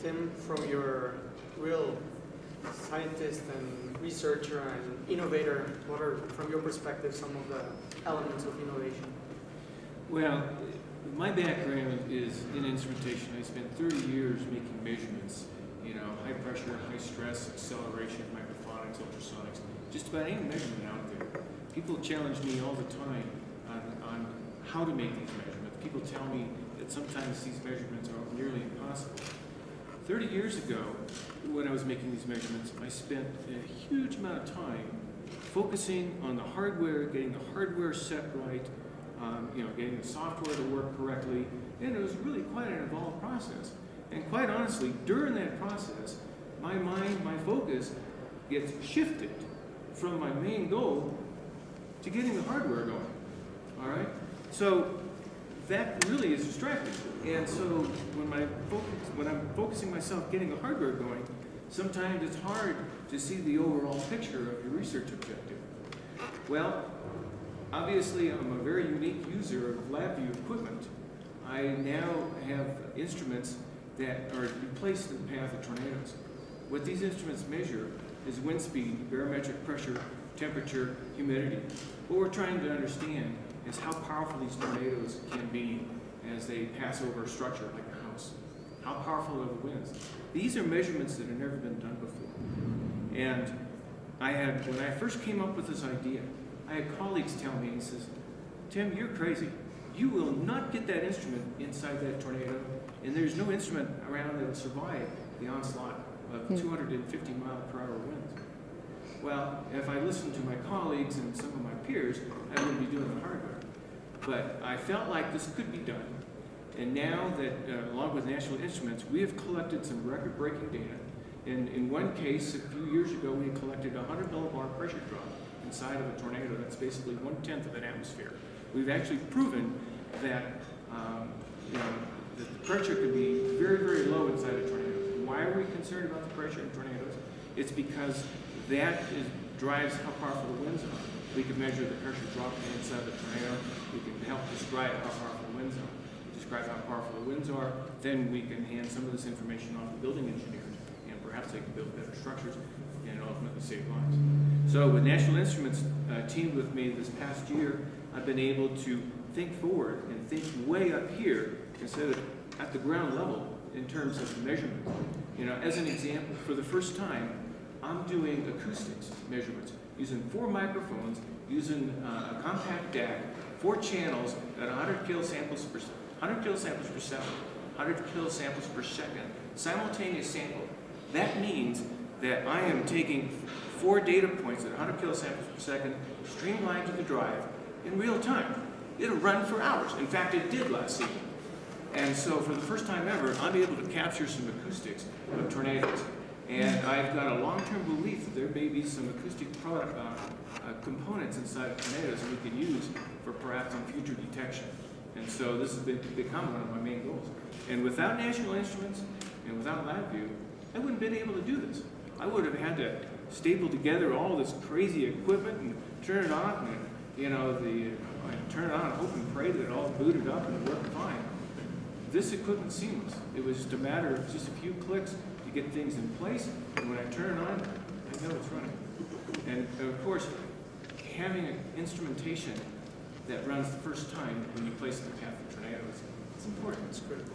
Tim, from your real scientist and researcher and innovator, what are, from your perspective, some of the elements of innovation? Well, my background is in instrumentation. I spent 30 years making measurements, high pressure, high stress, acceleration, microphonics, ultrasonics, just about any measurement out there. People challenge me all the time on how to make these measurements. People tell me that sometimes these measurements are nearly impossible. 30 years ago, when I was making these measurements, I spent a huge amount of time focusing on the hardware, getting the hardware set right, getting the software to work correctly, and it was really quite an involved process. And quite honestly, during that process, my mind, my focus gets shifted from my main goal to getting the hardware going, all right? So that really is distracting. And so when I'm focusing myself getting the hardware going, sometimes it's hard to see the overall picture of your research objective. Well, obviously I'm a very unique user of LabVIEW equipment. I now have instruments that are placed in the path of tornadoes. What these instruments measure is wind speed, barometric pressure, temperature, humidity. What we're trying to understand is how powerful these tornadoes can be as they pass over a structure like a house. How powerful are the winds? These are measurements that have never been done before. And when I first came up with this idea, I had colleagues tell me, he says, Tim, you're crazy. You will not get that instrument inside that tornado, and there's no instrument around that will survive the onslaught of 250 mile per hour winds. Well, if I listened to my colleagues and some of my peers, I wouldn't be doing the hardware. But I felt like this could be done. And now that, along with National Instruments, we have collected some record-breaking data. In one case, a few years ago, we collected a 100 millibar pressure drop inside of a tornado. That's basically 1/10 of an atmosphere. We've actually proven that that the pressure could be very, very low inside a tornado. Why are we concerned about the pressure in tornadoes? It's because that drives how powerful the winds are. We can measure the pressure drop inside the tornado. We can help describe how powerful the winds are. Describe how powerful the winds are. Then we can hand some of this information off to building engineers, and perhaps they can build better structures and ultimately save lives. So with National Instruments teamed with me this past year, I've been able to think forward and think way up here instead of at the ground level in terms of measurement. As an example, for the first time, I'm doing acoustics measurements using 4 microphones, using a compact DAC, 4 channels at 100 kilosamples per second, 100 kilosamples per second, simultaneous sample. That means that I am taking 4 data points at 100 kilosamples per second, streamlined to the drive in real time. It'll run for hours. In fact, it did last season. And so for the first time ever, I'm able to capture some acoustics of tornadoes. And I've got a long-term belief that there may be some acoustic components inside of tornadoes that we can use for perhaps on future detection. And so this has become one of my main goals. And without National Instruments and without LabVIEW, I wouldn't have been able to do this. I would have had to staple together all this crazy equipment and turn it on, and turn it on and hope and pray that it all booted up and worked fine. This equipment's seamless. It was just a matter of just a few clicks to get things in place, and when I turn it on, I know it's running. And of course, having an instrumentation that runs the first time when you place it in the path of tornadoes, it's important. It's critical.